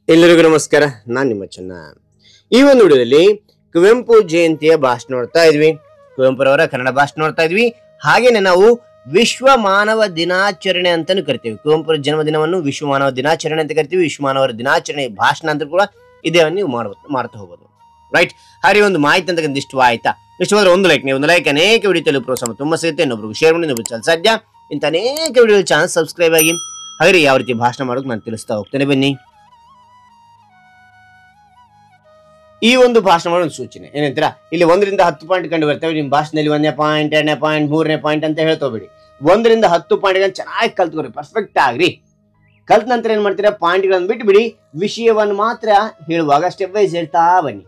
ಎಲ್ಲರಿಗೂ ನಮಸ್ಕಾರ. ನಾನು ನಿಮ್ಮ ಚೆನ್ನ. ಈ ಒಂದು ವಿಡಿಯೋದಲ್ಲಿ ಕುವೆಂಪು ಜಯಂತಿಯ ಭಾಷಣ ನೋಡ್ತಾ ಇದ್ವಿ. ಕುವೆಂಪುರವರ ಕನ್ನಡ ಭಾಷಣ ನೋಡ್ತಾ ಇದ್ವಿ. ಹಾಗೇನೆ ನಾವು ವಿಶ್ವ ಮಾನವ ದಿನಾಚರಣೆ ಅಂತಾನು ಕರಿತೀವಿ. ಕುವೆಂಪುರ ಜನ್ಮದಿನವನ್ನು ವಿಶ್ವ ಮಾನವ ದಿನಾಚರಣೆ ಅಂತ ಕರಿತೀವಿ. ವಿಶ್ವ ಮಾನವರ ದಿನಾಚರಣೆ ಭಾಷಣ ಅಂತ ಕೂಡ ಇದೇ ನೀವು ಮಾಡ್ತಾ ಹೋಗೋದು. ರೈಟ್. ಹಾಗೆ ಒಂದು ಮಾಹಿತಿ ಅಂತ ಇಷ್ಟವಾಯ್ತಾ? ಇಷ್ಟವಾದ್ರೆ ಒಂದು ಲೈಕ್. ನೀವು ಒಂದು ಲೈಕ್ ಅನೇಕ ವಿಡಿಯೋ ಪ್ರೋತ್ಸಾಹ ತುಂಬಾ ಸಿಗುತ್ತೆ. ಇನ್ನೊಬ್ರಿಗೆ ಶೇರ್ ಮಾಡಿ, ಇನ್ನೊಬ್ರು ಸಾಧ್ಯ ಇಂಥ ಅನೇಕ ವಿಡಿಯೋ ಚಾನಲ್ ಸಬ್ಸ್ಕ್ರೈಬ್ ಆಗಿ. ಹಾಗೆ ಯಾವ ರೀತಿ ಭಾಷಣ ಮಾಡೋಕೆ ನಾನು ತಿಳಿಸ್ತಾ ಹೋಗ್ತೇನೆ. ಬನ್ನಿ. ಈ ಒಂದು ಭಾಷಣ ಮಾಡೋ ಒಂದು ಸೂಚನೆ ಏನಂತೀರಾ? ಇಲ್ಲಿ 1 ರಿಂದ 10 ಪಾಯಿಂಟ್ ಕಂಡು ಬರ್ತವೆ. ನಿಮ್ಮ ಭಾಷಣದಲ್ಲಿ 1ನೇ ಪಾಯಿಂಟ್, 2ನೇ ಪಾಯಿಂಟ್, 3ನೇ ಪಾಯಿಂಟ್ ಅಂತ ಹೇಳ್ತೋಬೇಡಿ. 1 ರಿಂದ 10 ಪಾಯಿಂಟ್ ಚೆನ್ನಾಗಿ ಕಲ್ತ್ಕೊರಿ, ಪರ್ಫೆಕ್ಟ್ ಆಗ್ರಿ. ಕಲ್ತ ನಂತರ ಏನ್ ಮಾಡ್ತೀರಾ? ಪಾಯಿಂಟ್ಗಳನ್ನು ಬಿಟ್ಟು ಬಿಡಿ, ವಿಷಯವನ್ನು ಮಾತ್ರ ಹೇಳುವಾಗ ಸ್ಟೆಪ್ ವೈಸ್ ಹೇಳ್ತಾ ಬನ್ನಿ.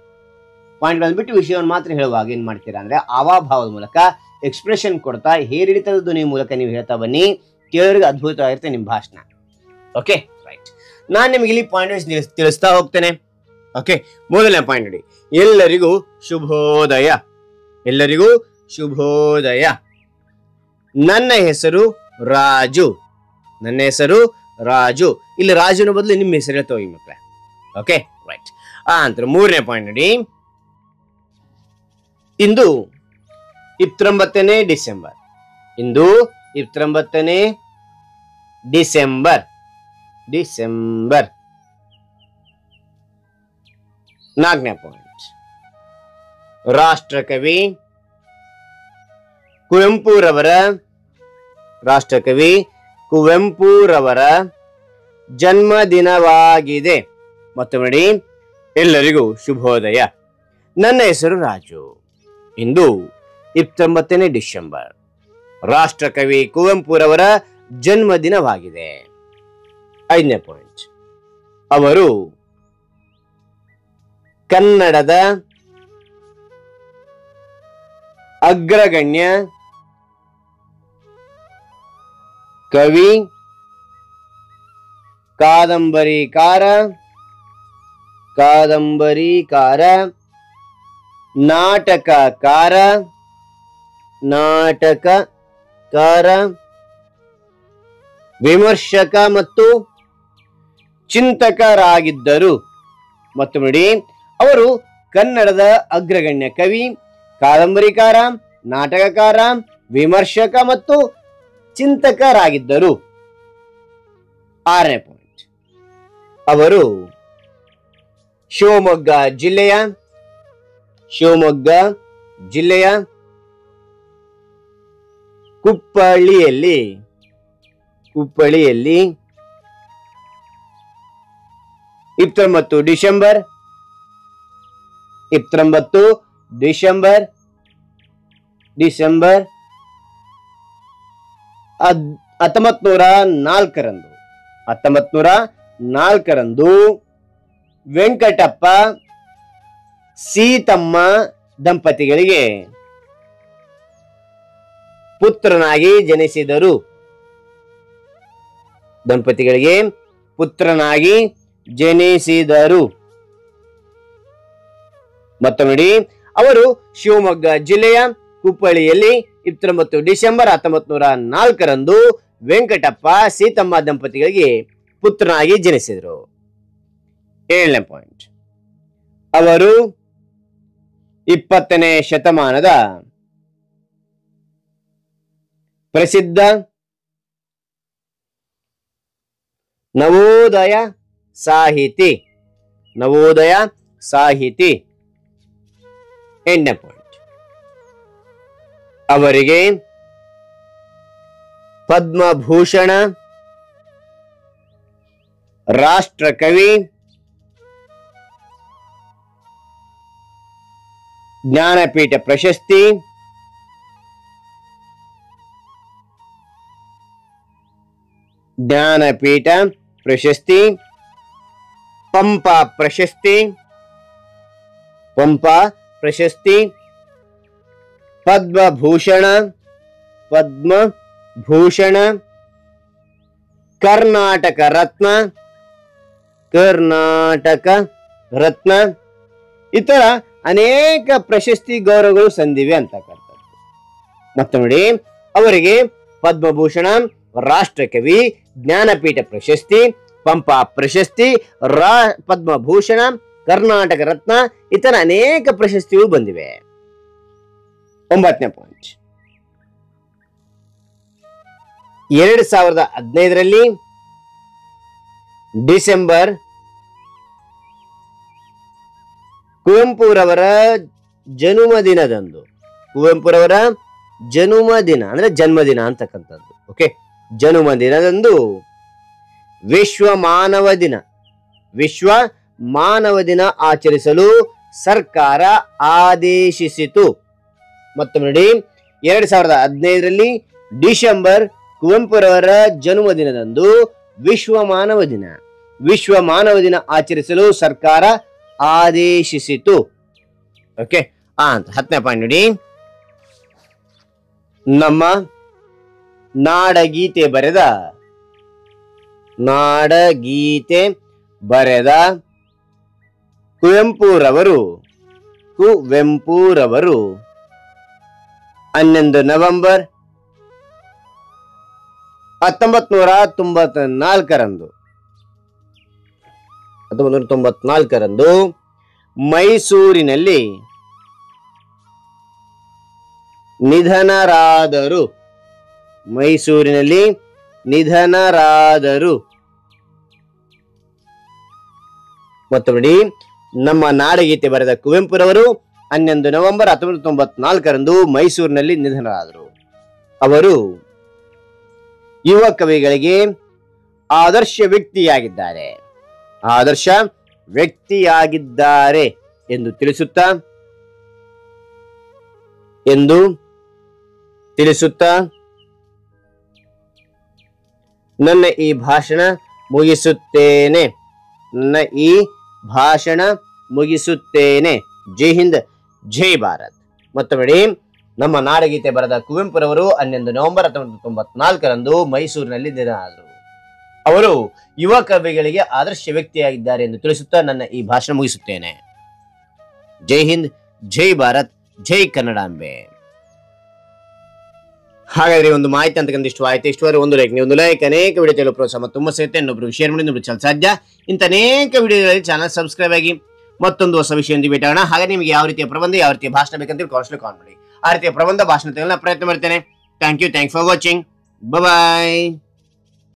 ಪಾಯಿಂಟ್ಗಳನ್ನು ಬಿಟ್ಟು ವಿಷಯವನ್ನು ಮಾತ್ರ ಹೇಳುವಾಗ ಏನ್ ಮಾಡ್ತೀರಾ ಅಂದ್ರೆ ಹಾವಭಾವದ ಮೂಲಕ ಎಕ್ಸ್ಪ್ರೆಷನ್ ಕೊಡ್ತಾ ಹೇರಿಳಿತದ ಧ್ವನಿ ಮೂಲಕ ನೀವು ಹೇಳ್ತಾ ಬನ್ನಿ. ಕೇಳೋರಿಗೆ ಅದ್ಭುತವಾಗಿರುತ್ತೆ ನಿಮ್ಮ ಭಾಷಣ. Okay, right. ನಾನು ನಿಮಗೆ ಇಲ್ಲಿ ಪಾಯಿಂಟ್ ವೈಸ್ ತಿಳಿಸ್ತಾ ಹೋಗ್ತೇನೆ. ಓಕೆ, ಮೊದಲನೇ ಪಾಯಿಂಟ್ ನೋಡಿ. ಎಲ್ಲರಿಗೂ ಶುಭೋದಯ. ಎಲ್ಲರಿಗೂ ಶುಭೋದಯ. ನನ್ನ ಹೆಸರು ರಾಜು. ನನ್ನ ಹೆಸರು ರಾಜು. ಇಲ್ಲಿ ರಾಜುನ ಬದಲು ನಿಮ್ಮ ಹೆಸರು ಹೇಳ್ತಾ ಹೋಗಿ ಮಕ್ಕಳೇ. Okay, right. ಅಂತ 3ನೇ ಪಾಯಿಂಟ್ ನೋಡಿ. ಇಂದು 29ನೇ ಡಿಸೆಂಬರ್. ಇಂದು 29ನೇ ಡಿಸೆಂಬರ್. 4ನೇ ಪಾಯಿಂಟ್. ರಾಷ್ಟ್ರಕವಿ ಕುವೆಂಪುರವರ ಜನ್ಮದಿನವಾಗಿದೆ. ಮತ್ತೆ ನೋಡಿ, ಎಲ್ಲರಿಗೂ ಶುಭೋದಯ. ನನ್ನ ಹೆಸರು ರಾಜು. ಇಂದು 29ನೇ ಡಿಸೆಂಬರ್. ರಾಷ್ಟ್ರಕವಿ ಕುವೆಂಪುರವರ ಜನ್ಮದಿನವಾಗಿದೆ. 5ನೇ ಪಾಯಿಂಟ್. ಅವರು ಕನ್ನಡದ ಅಗ್ರಗಣ್ಯ ಕವಿ, ಕಾದಂಬರಿಕಾರ, ನಾಟಕಕಾರ, ವಿಮರ್ಶಕ ಮತ್ತು ಚಿಂತಕರಾಗಿದ್ದರು. ಮತ್ತು ನೋಡಿ, ಅವರು ಕನ್ನಡದ ಅಗ್ರಗಣ್ಯ ಕವಿ, ಕಾದಂಬರಿಕಾರ, ನಾಟಕಕಾರ, ವಿಮರ್ಶಕ ಮತ್ತು ಚಿಂತಕರಾಗಿದ್ದರು. 6ನೇ ಪಾಯಿಂಟ್. ಅವರು ಶಿವಮೊಗ್ಗ ಜಿಲ್ಲೆಯ ಕುಪ್ಪಳ್ಳಿಯಲ್ಲಿ 19 ಡಿಸೆಂಬರ್ 1904ರಂದು ವೆಂಕಟಪ್ಪ ಸೀತಮ್ಮ ದಂಪತಿಗಳಿಗೆ ಪುತ್ರನಾಗಿ ಜನಿಸಿದರು. ಮತ್ತು ನೋಡಿ, ಅವರು ಶಿವಮೊಗ್ಗ ಜಿಲ್ಲೆಯ ಕುಪ್ಪಳ್ಳಿಯಲ್ಲಿ 19 ಡಿಸೆಂಬರ್ 1904ರಂದು ವೆಂಕಟಪ್ಪ ಸೀತಮ್ಮ ದಂಪತಿಗಳಿಗೆ ಪುತ್ರನಾಗಿ ಜನಿಸಿದರು. 7ನೇ ಪಾಯಿಂಟ್. ಅವರು 20ನೇ ಶತಮಾನದ ಪ್ರಸಿದ್ಧ ನವೋದಯ ಸಾಹಿತಿ. 8ನೇ ಪಾಯಿಂಟ್. ಅವರಿಗೆ ಪದ್ಮಭೂಷಣ, ರಾಷ್ಟ್ರಕವಿ, ಜ್ಞಾನಪೀಠ ಪ್ರಶಸ್ತಿ, ಪಂಪ ಪ್ರಶಸ್ತಿ, ಪದ್ಮಭೂಷಣ, ಕರ್ನಾಟಕ ರತ್ನ ಇತರ ಅನೇಕ ಪ್ರಶಸ್ತಿ ಗೌರವಗಳು ಸಂದಿವೆ ಅಂತಕ್ಕಂಥದ್ದು. ಮತ್ತೆ ನೋಡಿ, ಅವರಿಗೆ ಪದ್ಮಭೂಷಣ, ರಾಷ್ಟ್ರಕವಿ, ಜ್ಞಾನಪೀಠ ಪ್ರಶಸ್ತಿ, ಪಂಪ ಪ್ರಶಸ್ತಿ, ಪದ್ಮಭೂಷಣ, ಕರ್ನಾಟಕ ರತ್ನ ಇತರ ಅನೇಕ ಪ್ರಶಸ್ತಿಗಳು ಬಂದಿವೆ. 9ನೇ ಪಾಯಿಂಟ್, 2015ರಲ್ಲಿ ಡಿಸೆಂಬರ್ ಕುವೆಂಪುರವರ ಜನ್ಮದಿನದಂದು, ಕುವೆಂಪುರವರ ಜನ್ಮದಿನ ಅಂದ್ರೆ ಜನ್ಮದಿನ ಅಂತಕ್ಕಂಥದ್ದು. ಓಕೆ, ಜನ್ಮದಿನದಂದು ವಿಶ್ವ ಮಾನವ ದಿನ ಆಚರಿಸಲು ಸರ್ಕಾರ ಆದೇಶಿಸಿತು. ಮತ್ತೊಮ್ಮೆ ನೋಡಿ, 2015ರಲ್ಲಿ ಡಿಸೆಂಬರ್ ಕುವೆಂಪುರವರ ಜನ್ಮದಿನದಂದು ವಿಶ್ವ ಮಾನವ ದಿನ ಆಚರಿಸಲು ಸರ್ಕಾರ ಆದೇಶಿಸಿತು. ಓಕೆ, ಅಂತ 10ನೇ ಪಾಯಿಂಟ್ ನೋಡಿ, ನಮ್ಮ ನಾಡಗೀತೆ ಬರೆದ ಕುವೆಂಪುರವರು 11 ನವೆಂಬರ್ 1994ರಂದು ಮೈಸೂರಿನಲ್ಲಿ ನಿಧನರಾದರು. ಮತ್ತೊಮ್ಮೆ ನಮ್ಮ ನಾಡಗೀತೆ ಬರೆದ ಕುವೆಂಪುರವರು 11 ನವೆಂಬರ್ 1994ರಂದು ಮೈಸೂರಿನಲ್ಲಿ ನಿಧನರಾದರು. ಅವರು ಯುವ ಕವಿಗಳಿಗೆ ಆದರ್ಶ ವ್ಯಕ್ತಿಯಾಗಿದ್ದಾರೆ ಎಂದು ತಿಳಿಸುತ್ತಾ ನನ್ನ ಈ ಭಾಷಣ ಮುಗಿಸುತ್ತೇನೆ. ಜೈ ಹಿಂದ್, ಜೈ ಭಾರತ್. ಮತ್ತೊಮ್ಮೆ ನಮ್ಮ ನಾಡಗೀತೆ ಬರೆದ ಕುವೆಂಪುರವರು 11 ನವೆಂಬರ್ 1994ರಂದು ಮೈಸೂರಿನಲ್ಲಿ ನಿಧನರಾದರು. ಅವರು ಯುವ ಕವಿಗಳಿಗೆ ಆದರ್ಶ ವ್ಯಕ್ತಿಯಾಗಿದ್ದಾರೆ ಎಂದು ತಿಳಿಸುತ್ತಾ ನನ್ನ ಈ ಭಾಷಣ ಮುಗಿಸುತ್ತೇನೆ. ಜೈ ಹಿಂದ್, ಜೈ ಭಾರತ್, ಜೈ ಕನ್ನಡಾಂಬೆ. ಹಾಗಾದ್ರೆ ಒಂದು ಮಾಹಿತಿ ಅಂತಕ್ಕಂಥ ಇಷ್ಟವಾದ್ರೆ ಒಂದು ಲೈಕ್, ಅನೇಕ ವಿಡಿಯೋ ತೆಗೆದು ಪ್ರೋತ್ಸಾಹ ತುಂಬ ಸಿಗುತ್ತೆ. ಇನ್ನೊಬ್ರು ಶೇರ್ ಮಾಡಿ, ಇನ್ನೊಬ್ರು ಸಾಧ್ಯ. ಇಂಥ ಅನೇಕ ವಿಡಿಯೋಗಳಲ್ಲಿ ಚಾನಲ್ ಸಬ್ಸ್ಕ್ರೈಬ್ ಆಗಿ ಮತ್ತೊಂದು ಹೊಸ ವಿಷಯದಿಂದ ಭೇಟಿ ಆಗೋಣ. ಹಾಗೆ ನಿಮಗೆ ಯಾವ ರೀತಿಯ ಪ್ರಬಂಧ, ಯಾವ ರೀತಿಯ ಭಾಷಣ ಬೇಕಂತ ಕಾಮೆಂಟ್ ಮಾಡಿ. ಆ ರೀತಿಯ ಪ್ರಬಂಧ ಭಾಷಣ ತೆಗೆಯಲು ಪ್ರಯತ್ನ ಮಾಡ್ತೇನೆ. Thank you for watching. Bye.